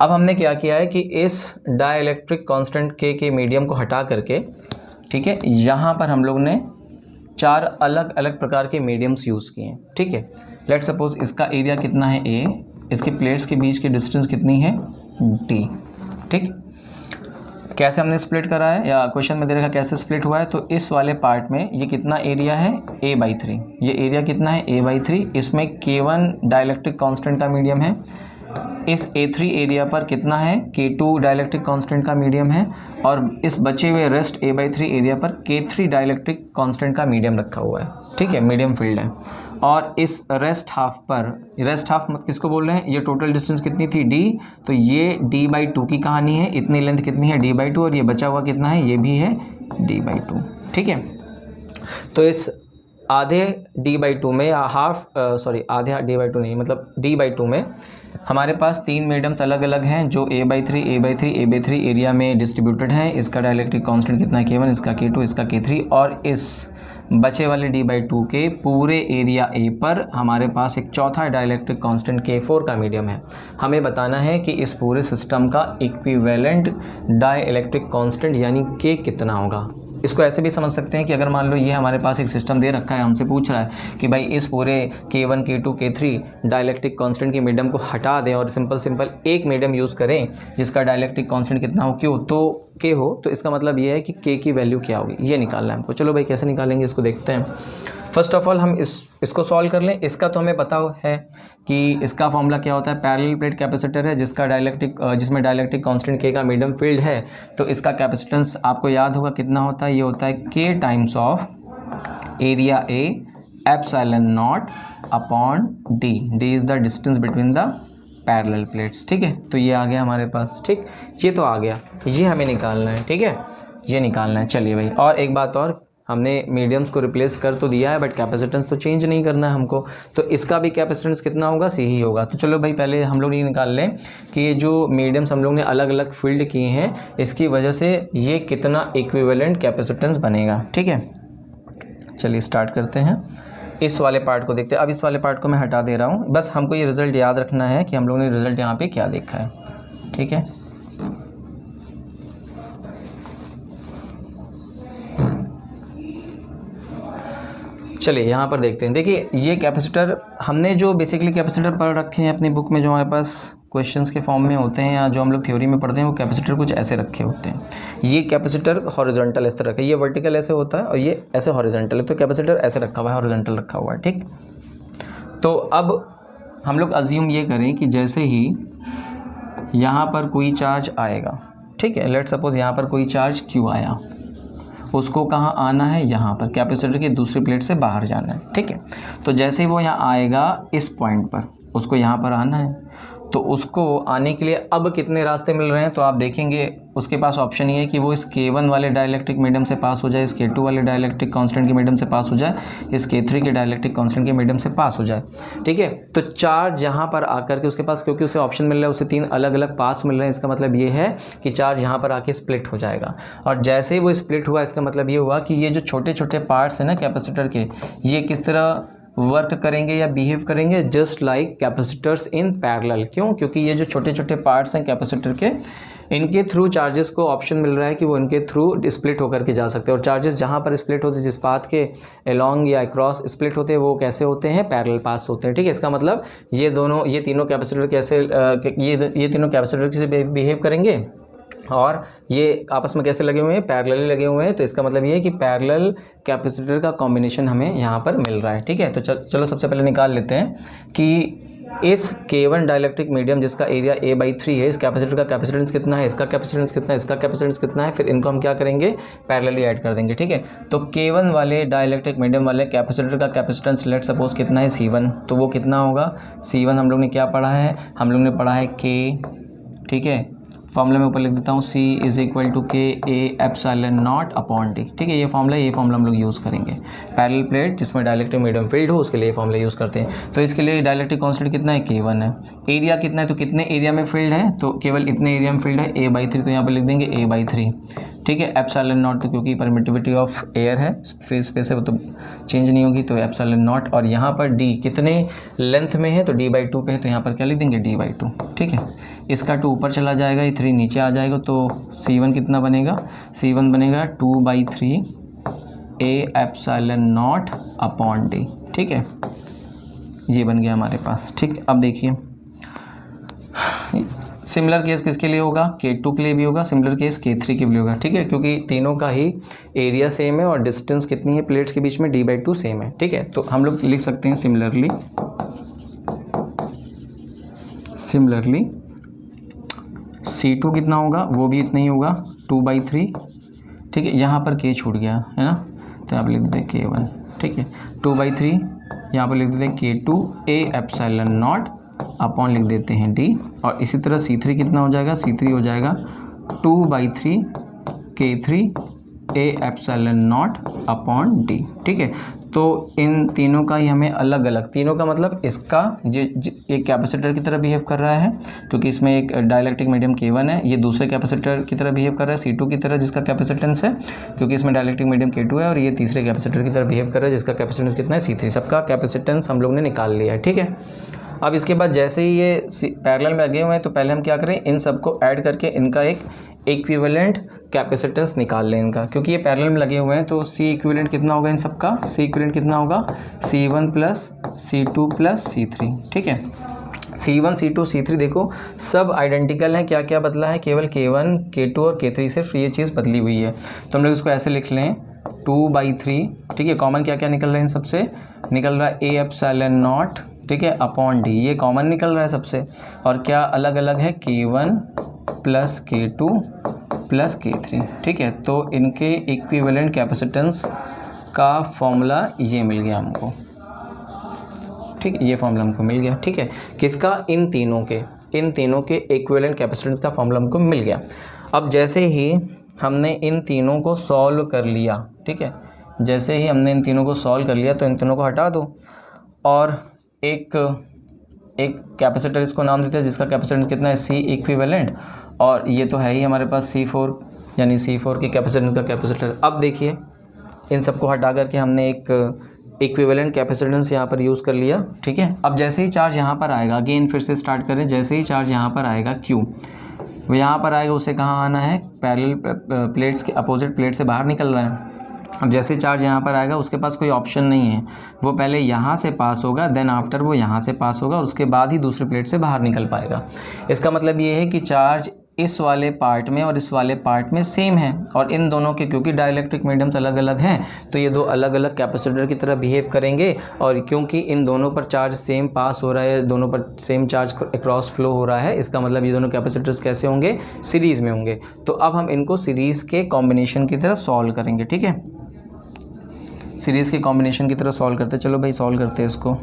अब हमने क्या किया है कि इस डाइलेक्ट्रिक कांस्टेंट के मीडियम को हटा करके, ठीक है, यहाँ पर हम लोग ने 4 अलग अलग प्रकार के मीडियम्स यूज़ किए हैं, ठीक है। लेट सपोज इसका एरिया कितना है ए, इसकी प्लेट्स के बीच की डिस्टेंस कितनी है डी, ठीक। कैसे हमने स्प्लिट करा है, या क्वेश्चन में दे रखा कैसे स्प्लिट हुआ है, तो इस वाले पार्ट में ये कितना एरिया है a/3, ये एरिया कितना है a/3, इसमें k1 डाइलेक्ट्रिक कांस्टेंट का मीडियम है, इस A3 एरिया पर कितना है K2 डाइलेक्ट्रिक कांस्टेंट का मीडियम है, और इस बचे हुए रेस्ट A/3 एरिया पर K3 डाइलेक्ट्रिक कांस्टेंट का मीडियम रखा हुआ है, ठीक है, मीडियम फील्ड है। और इस रेस्ट हाफ पर, रेस्ट हाफ किसको बोल रहे हैं, ये टोटल डिस्टेंस कितनी थी d, तो ये d/2 की कहानी है, इतनी लेंथ कितनी है d/2, और ये बचा हुआ कितना है, ये भी है d/2, ठीक है। तो इस आधे d/2 में, या हाफ आधे d/2 नहीं, मतलब d/2 में हमारे पास 3 मीडियम्स अलग अलग हैं जो A/3 एरिया में डिस्ट्रीब्यूटेड हैं। इसका डाइलेक्ट्रिक कांस्टेंट कितना है K1, इसका K2, इसका K3, और इस बचे वाले d/2 के पूरे एरिया A पर हमारे पास एक चौथा डाइलेक्ट्रिक कांस्टेंट K4 का मीडियम है। हमें बताना है कि इस पूरे सिस्टम का इक्विवेलेंट डाइलेक्ट्रिक कांस्टेंट यानी K कितना होगा। इसको ऐसे भी समझ सकते हैं कि अगर मान लो ये हमारे पास एक सिस्टम दे रखा है, हमसे पूछ रहा है कि भाई इस पूरे K1 K2 K3 dielectric constant के मीडियम को हटा दें और सिंपल एक मीडियम यूज़ करें जिसका डाइलेक्ट्रिक कांस्टेंट कितना हो, Q तो K हो, तो इसका मतलब ये है कि K की वैल्यू क्या होगी, ये निकालना है हमको। चलो भाई कैसे निकालेंगे इसको देखते हैं। फर्स्ट ऑफ ऑल हम इसको सॉल्व कर लें। इसका तो हमें पता है कि इसका फॉर्मूला क्या होता है, पैरेलल प्लेट कैपेसिटर है जिसमें डाइलेक्ट्रिक कांस्टेंट K का मीडियम फील्ड है, तो इसका कैपेसिटेंस आपको याद होगा कितना होता है, ये होता है K times of area A epsilon not upon D। D is the distance between the parallel plates, ठीक है। तो ये आ गया हमारे पास, ठीक, ये तो आ गया, ये हमें निकालना है, ठीक है, ये निकालना है। चलिए भाई, और एक बात और, हमने मीडियम्स को रिप्लेस कर तो दिया है बट कैपेसिटेंस तो चेंज नहीं करना है हमको, तो इसका भी कैपेसिटेंस कितना होगा, C ही होगा। तो चलो भाई पहले हम लोग ये निकाल लें कि ये जो मीडियम्स हम लोग ने अलग अलग फील्ड किए हैं इसकी वजह से ये कितना इक्विवेलेंट कैपेसिटेंस बनेगा, ठीक है। चलिए स्टार्ट करते हैं, इस वाले पार्ट को देखते हैं। अब इस वाले पार्ट को मैं हटा दे रहा हूँ, बस हमको ये रिज़ल्ट याद रखना है कि हम लोग ने रिज़ल्ट यहाँ पे क्या देखा है, ठीक है। चलिए यहाँ पर देखते हैं। देखिए ये कैपेसिटर हमने जो बेसिकली कैपेसिटर पढ़ रखे हैं अपनी बुक में, जो हमारे पास क्वेश्चंस के फॉर्म में होते हैं या जो हम लोग थ्योरी में पढ़ते हैं, वो कैपेसिटर कुछ ऐसे रखे होते हैं। ये कैपेसिटर हॉरिजॉन्टल इस तरह का, ये वर्टिकल ऐसे होता है और ये ऐसे हॉरिजॉन्टल है, तो कैपेसिटर ऐसे रखा हुआ है, हॉरिजॉन्टल रखा हुआ है, ठीक। तो अब हम लोग अज्यूम ये करें कि जैसे ही यहाँ पर कोई चार्ज आएगा, ठीक है, लेट सपोज यहाँ पर कोई चार्ज Q आया, उसको कहाँ आना है, यहाँ पर कैपेसिटर की दूसरी प्लेट से बाहर जाना है, ठीक है। तो जैसे ही वो यहाँ आएगा इस पॉइंट पर, उसको यहाँ पर आना है, तो उसको आने के लिए अब कितने रास्ते मिल रहे हैं, तो आप देखेंगे उसके पास ऑप्शन ये है कि वो इस K1 वाले डाइलेक्ट्रिक मीडियम से पास हो जाए, इस K2 वाले डाइलेक्ट्रिक कांस्टेंट के मीडियम से पास हो जाए, इस K3 के डाइलेक्ट्रिक कांस्टेंट के मीडियम से पास हो जाए, ठीक है। तो चार्ज यहाँ पर आकर के उसके पास, क्योंकि उसे ऑप्शन मिल रहा है, उसे 3 अलग अलग पास मिल रहे हैं, इसका मतलब ये है कि चार्ज यहाँ पर आके स्प्लिट हो जाएगा। और जैसे ही वो स्प्लिट हुआ, इसका मतलब ये हुआ कि ये जो छोटे छोटे पार्ट्स हैं ना कैपेसिटर के, ये किस तरह वर्क करेंगे या बिहेव करेंगे, just like capacitors in parallel. क्यों? क्योंकि ये जो छोटे छोटे पार्ट्स हैं कैपेसिटर के, इनके थ्रू चार्जेस को ऑप्शन मिल रहा है कि वो इनके थ्रू स्प्लिट होकर के जा सकते हैं। और चार्जेस जहाँ पर स्प्लिट होते हैं, जिस पाथ के अलोंग या अक्रॉस स्प्लिट होते हैं, वो कैसे होते हैं, पैरेलल पास होते हैं, ठीक है। इसका मतलब ये तीनों कैपेसिटर कैसे ये तीनों कैपेसिटर कैसे बिहेव करेंगे और ये आपस में कैसे लगे हुए हैं, पैरेलली लगे हुए हैं। तो इसका मतलब ये है कि पैरेलल कैपेसिटर का कॉम्बिनेशन हमें यहाँ पर मिल रहा है, ठीक है। तो चलो सबसे पहले निकाल लेते हैं कि इस K1 डाइलेक्ट्रिक मीडियम जिसका एरिया A/3 है, इस कैपेसिटर का कैपेसिटेंस कितना है, इसका कैपेसिटेंस कितना है, इसका कैपेसिटेंस कितना है, फिर इनको हम क्या करेंगे, पैरेलली ऐड कर देंगे, ठीक है। तो K1 वाले डाइलेक्ट्रिक मीडियम वाले कैपेसिटर का कैपेसिटेंस लेट सपोज कितना है, C1। तो वो कितना होगा, C1 हम लोग ने क्या पढ़ा है, हम लोग ने पढ़ा है K, ठीक है। फॉर्मूला में ऊपर लिख देता हूँ, C = K/A∈0/D, ठीक है। ये फॉर्मूला हम लोग यूज़ करेंगे। पैरेलल प्लेट जिसमें डाइलेक्ट्रिक मीडियम फील्ड हो, उसके लिए फॉर्मूला यूज़ करते हैं। तो इसके लिए डाइलेक्ट्रिक कांस्टेंट कितना है, K1 है। एरिया कितना है, तो कितने एरिया में फील्ड है, तो केवल इतने एरिया में फील्ड है, A/3, तो यहाँ पर लिख देंगे A/3, ठीक है। एप्सिलॉन0 तो क्योंकि परमिटिविटी ऑफ एयर है, फ्री स्पेस है, वो तो चेंज नहीं होगी, तो एप्सिलॉन0। और यहाँ पर D कितने लेंथ में है, तो D/2 पे है, तो यहाँ पर क्या लिख देंगे, D/2, ठीक है। इसका 2 ऊपर चला जाएगा, ये 3 नीचे आ जाएगा, तो C1 कितना बनेगा, C1 बनेगा 2/3 A∈0/D, ठीक है। ये बन गया हमारे पास, ठीक। अब देखिए सिमिलर केस किसके लिए होगा, K2 के लिए भी होगा, सिमिलर केस K3 के लिए होगा, ठीक है। क्योंकि तीनों का ही एरिया सेम है और डिस्टेंस कितनी है प्लेट्स के बीच में, D/2 सेम है, ठीक है। तो हम लोग लिख सकते हैं सिमिलरली C2 कितना होगा, वो भी इतना ही होगा, 2/3, ठीक है। यहाँ पर K छूट गया है ना, तो यहाँ पर लिख देते हैं K1, ठीक है। 2/3 यहाँ पर लिख देते हैं K2 A∈0 अपॉन लिख देते हैं D। और इसी तरह C3 कितना हो जाएगा, C3 हो जाएगा 2/3 K3 A∈0 अपॉन D, ठीक है। तो इन तीनों का ही हमें अलग अलग, तीनों का मतलब इसका एक कैपेसिटर की तरह बिहेव कर रहा है, क्योंकि इसमें एक डाइलेक्ट्रिक मीडियम K1 है, ये दूसरे कैपेसिटर की तरह बिहेव कर रहा है C2 की तरह, जिसका कैपेसिटेंस है, क्योंकि इसमें डाइलेक्ट्रिक मीडियम K2 है, और ये तीसरे कैपेसिटर की तरह बिहेव कर रहा है, जिसका कैपेसिटेंस कितना है, C3। सबका कैपेसिटेंस हम लोग ने निकाल लिया है, ठीक है। अब इसके बाद जैसे ही ये पैरेलल में लगे हुए हैं, तो पहले हम क्या करें, इन सबको ऐड करके इनका एक इक्विवेलेंट कैपेसिटेंस निकाल लें इनका, क्योंकि ये पैरेलल में लगे हुए हैं। तो C इक्विवेलेंट कितना होगा इन सबका, C इक्विवेलेंट कितना होगा, C1 + C2 + C3, ठीक है। C1 C2 C3 देखो सब आइडेंटिकल हैं, क्या क्या बदला है, केवल K1 K2 और K3 सिर्फ ये चीज़ बदली हुई है। तो हम लोग इसको ऐसे लिख लें 2/3, ठीक है। कॉमन क्या क्या निकल रहा है इन सबसे, निकल रहा है A∈0, ठीक है, अपॉन D, ये कॉमन निकल रहा है सबसे। और क्या अलग अलग है, K1 + K2 + K3, ठीक है। तो इनके इक्विवेलेंट कैपेसिटेंस का फॉर्मूला ये मिल गया हमको, ठीक है। ये फॉर्मूला हमको मिल गया, ठीक है। किसका, इन तीनों के इक्विवेलेंट कैपेसिटेंस का फॉर्मूला हमको मिल गया। अब जैसे ही हमने इन तीनों को सॉल्व कर लिया, ठीक है, जैसे ही हमने इन तीनों को सॉल्व कर लिया, तो इन तीनों को हटा दो और एक कैपेसिटर इसको नाम देते हैं, जिसका कैपेसिटेंस कितना है, C इक्विवेलेंट, और ये तो है ही हमारे पास C4, यानी C4 के कैपेसिटेंस का कैपेसिटर। अब देखिए इन सबको हटा करके हमने एक इक्विवेलेंट कैपेसिटेंस यहाँ पर यूज़ कर लिया, ठीक है। अब जैसे ही चार्ज यहाँ पर आएगा, अगेन फिर से स्टार्ट करें, जैसे ही चार्ज यहाँ पर आएगा Q, वो यहाँ पर आएगा, उसे कहाँ आना है, पैरेलल प्लेट्स के अपोजिट प्लेट से बाहर निकल रहा है। अब जैसे चार्ज यहाँ पर आएगा, उसके पास कोई ऑप्शन नहीं है, वो पहले यहाँ से पास होगा, देन आफ्टर वो यहाँ से पास होगा, और उसके बाद ही दूसरी प्लेट से बाहर निकल पाएगा। इसका मतलब ये है कि चार्ज इस वाले पार्ट में और इस वाले पार्ट में सेम है, और इन दोनों के क्योंकि डाइलेक्ट्रिक मीडियम्स अलग अलग हैं तो ये दो अलग अलग कैपेसिटर की तरह बिहेव करेंगे, और क्योंकि इन दोनों पर चार्ज सेम पास हो रहा है, दोनों पर सेम चार्ज क्रॉस फ्लो हो रहा है, इसका मतलब ये दोनों कैपेसिटर्स कैसे होंगे, सीरीज़ में होंगे। तो अब हम इनको सीरीज़ के कॉम्बिनेशन की तरह सॉल्व करेंगे, ठीक है, सीरीज़ के कॉम्बिनेशन की तरह सॉल्व करते हैं। चलो भाई सॉल्व करते हैं इसको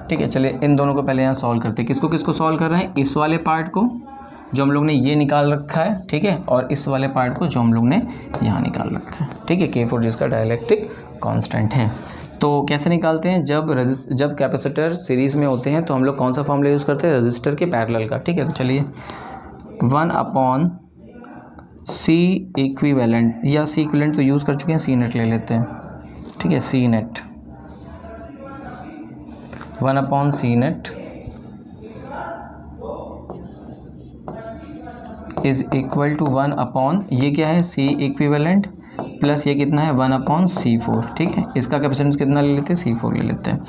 ठीक है। चलिए इन दोनों को पहले यहाँ सॉल्व करते हैं। किसको किसको सॉल्व कर रहे हैं, इस वाले पार्ट को जो हम लोग ने ये निकाल रखा है, ठीक है, और इस वाले पार्ट को जो हम लोग ने यहाँ निकाल रखा है, ठीक है, K4 जिसका डाइलेक्ट्रिक कांस्टेंट है। तो कैसे निकालते हैं, जब कैपेसिटर सीरीज़ में होते हैं तो हम लोग कौन सा फॉर्मूला यूज़ करते हैं, रजिस्टर के पैरेलल का, ठीक है। तो चलिए 1/C इक्विवेलेंट, या C इक्विवेलेंट तो यूज़ कर चुके हैं, C नेट ले लेते हैं, ठीक है, C net 1/C net is equal to 1/, ये क्या है, C इक्विवेलेंट प्लस ये कितना है 1/C4, ठीक है। इसका कैपेसिटेंस कितना ले लेते हैं, C4 ले लेते हैं।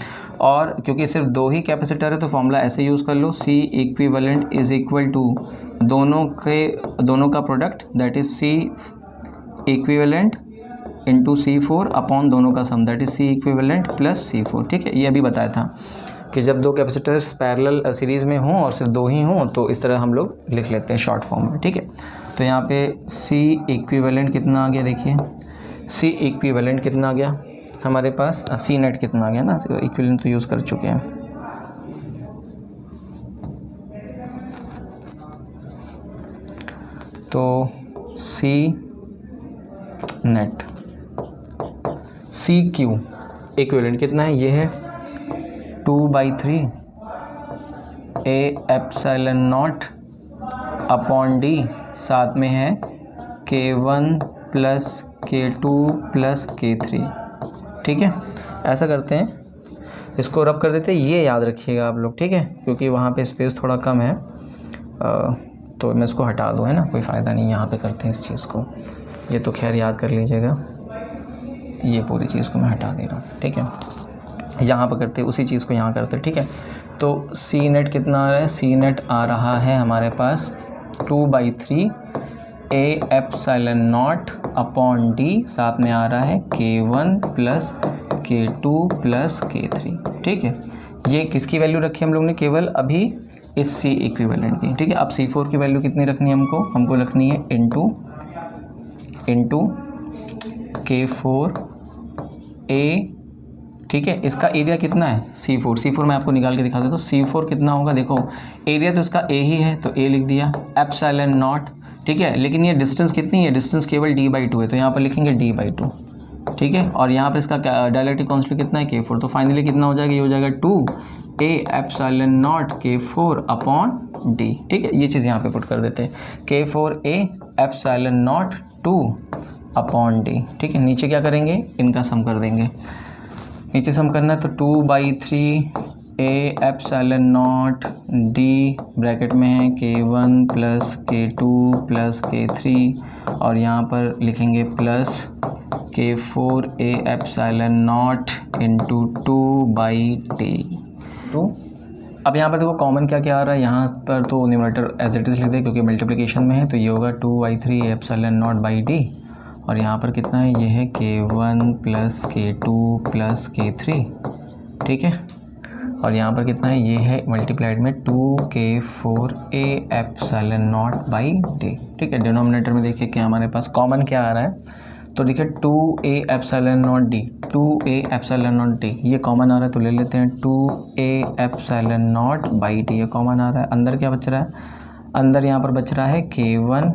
और क्योंकि सिर्फ दो ही कैपेसिटर है तो फॉर्मूला ऐसे यूज़ कर लो, C equivalent is equal to दोनों का product, that is C equivalent into C4 upon दोनों का sum, that is C equivalent plus C4, ठीक है। ये अभी बताया था कि जब दो कैपेसिटर्स पैरेलल सीरीज़ में हों और सिर्फ दो ही हों तो इस तरह हम लोग लिख लेते हैं शॉर्ट फॉर्म में, ठीक है। तो यहाँ पे C इक्विवेलेंट कितना आ गया, देखिए C इक्विवेलेंट कितना आ गया हमारे पास, C नेट कितना आ गया ना, इक्विवेलेंट तो यूज़ कर चुके हैं। तो C नेट CQ इक्विवेलेंट कितना है, ये है 2/3 A epsilon not upon D, साथ में है K1 plus K2 plus K3, ठीक है। ऐसा करते हैं, इसको रब कर देते हैं, ये याद रखिएगा आप लोग, ठीक है, क्योंकि वहाँ पे स्पेस थोड़ा कम है, तो मैं इसको हटा दूँ, है ना, कोई फ़ायदा नहीं, यहाँ पे करते हैं इस चीज़ को, ये तो खैर याद कर लीजिएगा, ये पूरी चीज़ को मैं हटा दे रहा हूँ, ठीक है। यहाँ पर करते उसी चीज़ को यहाँ करते, ठीक है। तो C नेट कितना आ रहा है, C नेट आ रहा है हमारे पास 2/3 A epsilon not upon D, साथ में आ रहा है K1 plus K2 plus K3, ठीक है। ये किसकी वैल्यू रखी हम लोग ने, केवल अभी इस C इक्विवेलेंट की, ठीक है। अब C4 की वैल्यू कितनी रखनी है हमको रखनी है इंटू K4 A, ठीक है। इसका एरिया कितना है, C4 मैं आपको निकाल के दिखा देता हूँ। C4 कितना होगा, देखो एरिया तो इसका A ही है तो A लिख दिया, एप्सिलॉन नॉट, ठीक है। लेकिन ये डिस्टेंस कितनी है, डिस्टेंस केवल D/2 है तो यहाँ पर लिखेंगे D/2, ठीक है। और यहाँ पर इसका डाइलेक्ट्रिक कांस्टेंट कितना है, K4, तो फाइनली कितना हो जाएगा, ये हो जाएगा 2A epsilon not K4 upon D, ठीक है। ये चीज़ यहाँ पे पुट कर देते हैं, K4A epsilon not 2 upon D, ठीक है। नीचे क्या करेंगे, इनका सम कर देंगे, नीचे सम करना है तो 2/3 A epsilon not D bracket में है K1 plus K2 plus K3, और यहाँ पर लिखेंगे plus K4A epsilon not into 2/T। तो अब यहाँ पर देखो कॉमन क्या क्या आ रहा है, यहाँ पर तो न्यूमरेटर एज इट इज़ लिख दे क्योंकि मल्टीप्लिकेशन में है, तो ये होगा 2/3 एप्सिलॉन नॉट बाई D, और यहाँ पर कितना है, ये है K1 plus K2 plus K3, ठीक है। और यहाँ पर कितना है, ये है मल्टीप्लाइड में 2K4A epsilon not by D, ठीक है। डिनोमिनेटर में देखिए क्या हमारे पास कॉमन क्या आ रहा है, तो देखिए 2A epsilon not D, 2A epsilon not D ये कॉमन आ रहा है तो ले लेते हैं 2A epsilon not by D, ये कॉमन आ रहा है। अंदर क्या बच रहा है, अंदर यहाँ पर बच रहा है K1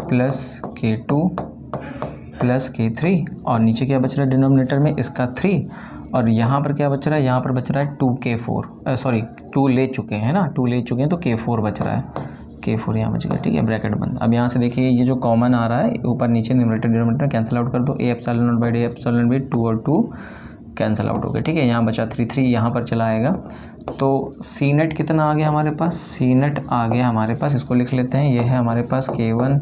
plus K2 plus K3, और नीचे क्या बच रहा है डिनोमिनेटर में इसका 3, और यहाँ पर क्या बच रहा है, यहाँ पर बच रहा है 2K4, सॉरी 2 ले चुके हैं ना, 2 ले चुके हैं तो K4 बच रहा है, K4 यहाँ बच गया, ठीक है, ब्रैकेट बंद। अब यहाँ से देखिए ये जो कॉमन आ रहा है ऊपर नीचे न्यूमरेटर डिनोमिनेटर कैंसिल आउट कर दो, A epsilon not by D epsilon by 2 और 2 कैंसिल आउट हो गया, ठीक है। यहाँ बचा 3 यहाँ पर चला आएगा, तो C नेट कितना आ गया हमारे पास, C नेट आ गया हमारे पास, इसको लिख लेते हैं, ये है हमारे पास K1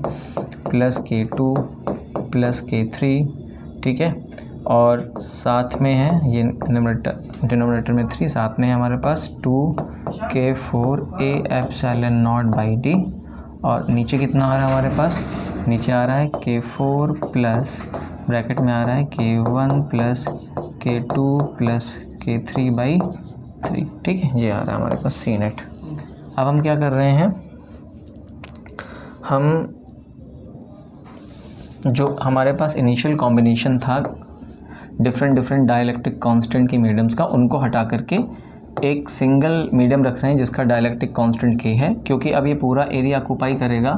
plus K2 plus K3, ठीक है, और साथ में है ये डिनोमिनेटर में 3, साथ में है हमारे पास 2 K4 A epsilon not by D, और नीचे कितना आ रहा है हमारे पास, नीचे आ रहा है K4 प्लस ब्रैकेट में आ रहा है K1 plus K2 plus K3 by 3, ठीक है, ये आ रहा है हमारे पास सी नेट। अब हम क्या कर रहे हैं, हम जो हमारे पास इनिशियल कॉम्बिनेशन था डिफरेंट डाइलेक्ट्रिक कांस्टेंट की मीडियम्स का, उनको हटा करके एक सिंगल मीडियम रख रहे हैं जिसका डाइलेक्ट्रिक कांस्टेंट K है, क्योंकि अब ये पूरा एरिया ऑक्यूपाई करेगा।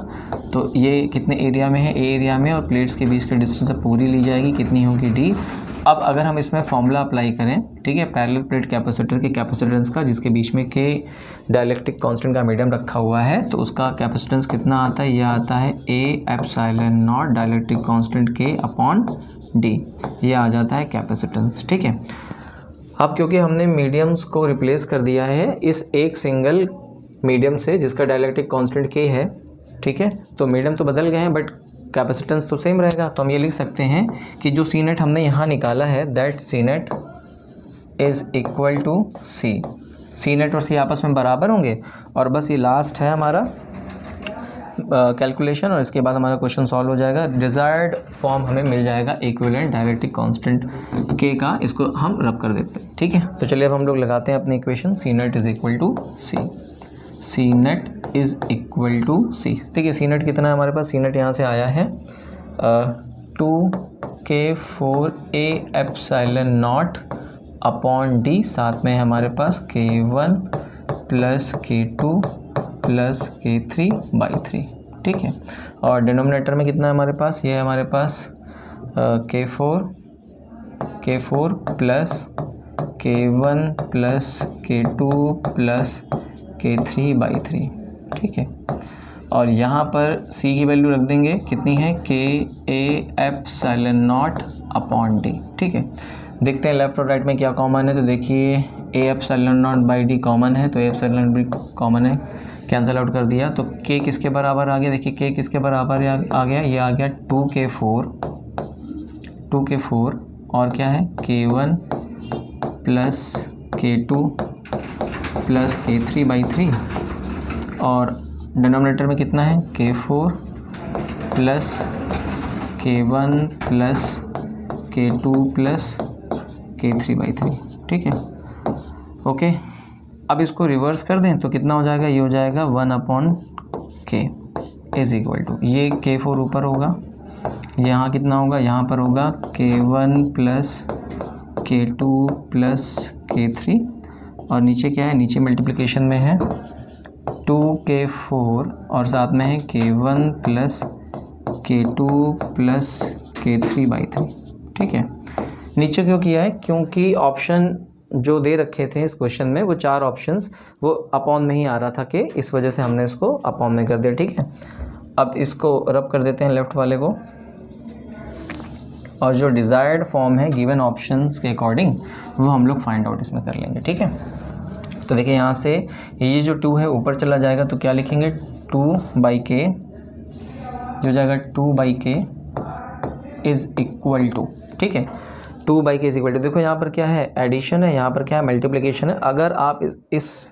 तो ये कितने एरिया में है, ए एरिया में, और प्लेट्स के बीच की डिस्टेंस पूरी ली जाएगी, कितनी होगी D। अब अगर हम इसमें फॉर्मूला अप्लाई करें, ठीक है, पैरेलल प्लेट कैपेसिटर के कैपेसिटेंस का, जिसके बीच में K डाइलेक्ट्रिक कांस्टेंट का मीडियम रखा हुआ है, तो उसका कैपेसिटेंस कितना आता है, यह आता है A epsilon not dielectric constant K upon D, ये आ जाता है कैपेसिटेंस, ठीक है। अब क्योंकि हमने मीडियम्स को रिप्लेस कर दिया है इस एक सिंगल मीडियम से जिसका डाइलेक्ट्रिक कांस्टेंट K है, ठीक है, तो मीडियम तो बदल गए हैं बट कैपेसिटेंस तो सेम रहेगा। तो हम ये लिख सकते हैं कि जो सी नेट हमने यहाँ निकाला है, that C net is equal to C net और सी आपस में बराबर होंगे, और बस ये लास्ट है हमारा कैलकुलेशन, और इसके बाद हमारा क्वेश्चन सॉल्व हो जाएगा। डिज़ायर्ड फॉर्म हमें मिल जाएगा इक्विवेलेंट डाइलेक्ट्रिक कांस्टेंट K का, इसको हम रब कर देते हैं, ठीक है। तो चलिए अब हम लोग लगाते हैं अपनी equation, C net is equal to C net is equal to C. ठीक है, सी नेट कितना है हमारे पास, सी नेट यहाँ से आया है 2K4 A epsilon not upon D, साथ में है हमारे पास K1 plus K2 plus K3 by 3, ठीक है। और डिनोमिनेटर में कितना है हमारे पास, ये है हमारे पास K4 plus K1 plus K2 plus K3 by 3, ठीक है। और यहाँ पर C की वैल्यू रख देंगे, कितनी है, KA epsilon not upon D, ठीक है। देखते हैं लेफ्ट और राइट में क्या कॉमन है, तो देखिए A epsilon not by D common है, तो A एप्सिलॉन B कॉमन है, कैंसिल आउट कर दिया। तो K किसके बराबर आ गया, देखिए K किसके बराबर आ गया, ये आ गया 2K4 और क्या है K1 plus K2 plus K3 by 3, और डिनोमिनेटर में कितना है K4 plus K1 plus K2 plus K3 by 3, ठीक है, ओके। अब इसको रिवर्स कर दें तो कितना हो जाएगा, ये हो जाएगा 1 upon K is equal to, ये K4 ऊपर होगा, यहाँ कितना होगा, यहाँ पर होगा K1 plus K2 plus K3, और नीचे क्या है, नीचे मल्टीप्लिकेशन में है 2K4 और साथ में है K1 plus K2 plus K3 by 3, ठीक है। नीचे क्यों किया है, क्योंकि ऑप्शन जो दे रखे थे इस क्वेश्चन में, वो 4 ऑप्शंस वो अपॉन में ही आ रहा था कि इस वजह से हमने इसको अपॉन में कर दिया, ठीक है। अब इसको रब कर देते हैं लेफ़्ट वाले को, और जो डिज़ायर्ड फॉर्म है गिवन ऑप्शंस के अकॉर्डिंग वो हम लोग फाइंड आउट इसमें कर लेंगे, ठीक है। तो देखिए यहाँ से ये जो 2 है ऊपर चला जाएगा, तो क्या लिखेंगे 2/K, जो हो जाएगा 2/K इज़ इक्वल टू, ठीक है, 2/K इज इक्वल टू, देखो यहाँ पर क्या है, एडिशन है, यहाँ पर क्या है, मल्टीप्लिकेशन है। अगर आप इस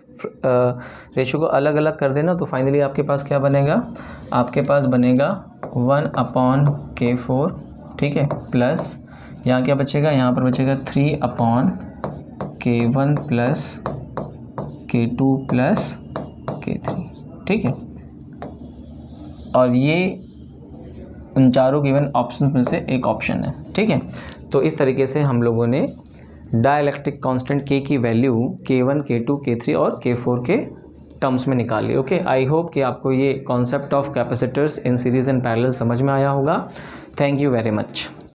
रेशियो को अलग अलग कर देना तो फाइनली आपके पास क्या बनेगा, आपके पास बनेगा 1 अपॉन K4, ठीक है, प्लस यहाँ क्या बचेगा, यहाँ पर बचेगा 3 upon K1 plus K2 plus K3, ठीक है। और ये उन चारों गिवन ऑप्शन में से एक ऑप्शन है, ठीक है। तो इस तरीके से हम लोगों ने डाइलेक्ट्रिक कांस्टेंट K की वैल्यू K1, K2, K3 और K4 के टर्म्स में निकाल ली। ओके, आई होप कि आपको ये concept of capacitors in series and parallel समझ में आया होगा। Thank you very much.